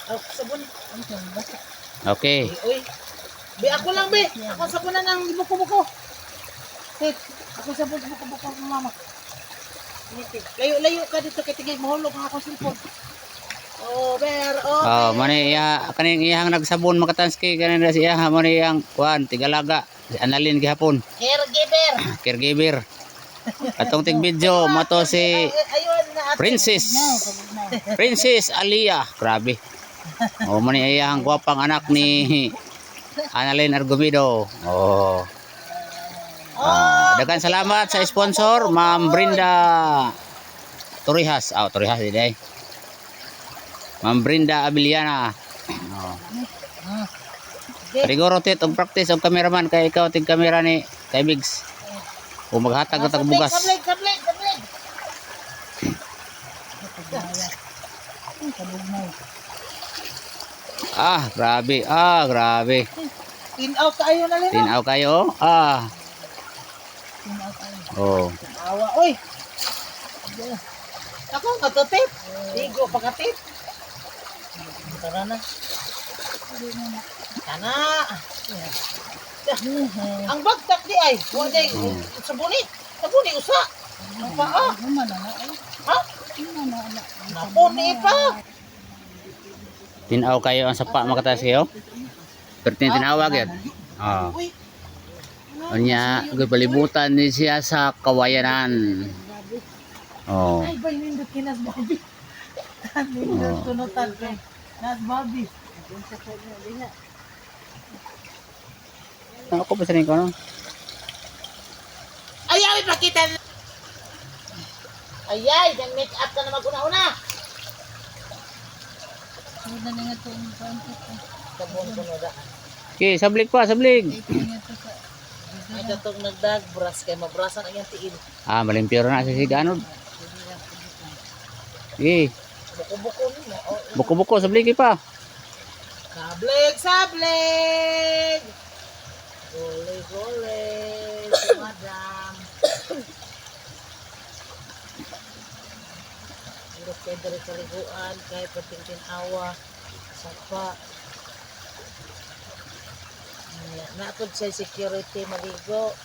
Oh, sabon. Okay. Uy. Be, ako lang, be. Ako sabunan ng buko-buko. Tit, ako sabon ng buko-buko ng mama. Layo-layo ka dito kay tigay mahulog ang akong cellphone. Oh, ber. Oh, Mani iya kaning iyang nagsabon makatanski kanin na siya mani iyang kuan tigalaga si Annalyn gihapon. caregiver. Caregiver. Atong tig video mato si Ayun na ate. Princess Alia. Grabe. Mani iyang gwapang anak ni Annalyn Argumedo. Daghang salamat sa sponsor Ma'am Brenda Torijas. Torijas din Ma'am Brenda Abiliana. Rigoro tit og practice og cameraman kay ikaw tig camera ni kay Bigs. O maghatag og bugas. Sablig. Grabe. Tinaw kayo na lino. Tinaw kayo. Awa, oy. Ako katutip. Tigo pagkatip. Tara na. Tana. Ang bagtak di ay. Wala sabuni. Sabuni usa. Ang paa. Ha? Napuni pa. Tinaw kayo ang sapa makatas kayo. Pertin tinawag yan. Uy. Anya palibutan ni siya sa kawayanan. Ay, ba nindot kinas Bobby? Nindot tunutan kay Nas Bobby. Ako pa sa rin ko no? Ayaw, ipakita na. Ayay, yung make up ka na maguna-una. Sabon ko na da. Okay, sablig pa, sablig. Ay, katong nagdag-brush kay mabrasan ang yung tiin. Malimpyo na sa siganod. Okay, Buko-buko nimo. buko-buko, sablig pa. Sablig! Gole, si madam. Hirap kayo dari kaliguan, kahit pating tinawa, sapa. Naapod sa security maligo.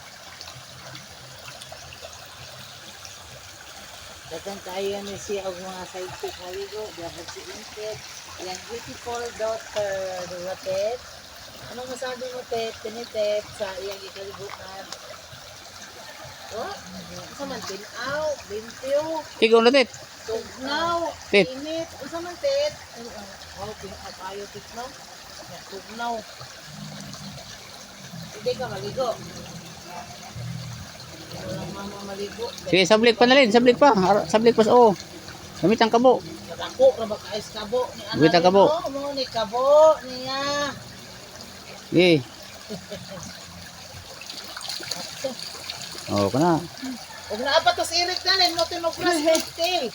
Dagang kaya ni siya og mga sidekick maligo. Dapat si Intet. Yung beautiful daughter. Diba, Tet? Anong masabi mo, Tet? Tinitet sa iyang ikalibutan. Oh? Isa man, tinaw, limpyo, Ikaw na tit. tugnaw, Tet. init. Isa man, Tet? Oh, tinaw tayo, tugnaw. Tugnaw. Hindi ka maligo. Walang mama maligo. Sige, sablig pa na rin, sablig pa. Sablig pa sa Gamit ang kabo. Ako, rabag ayos kabo. Gamit ang kabo. Mo ni kabo niya. Okay. Kana. Huwag na apat tos irik na rin mo tinubras tail.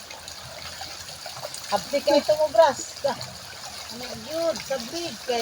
Abdi ka ito mo bras. Ano yun, sablig kay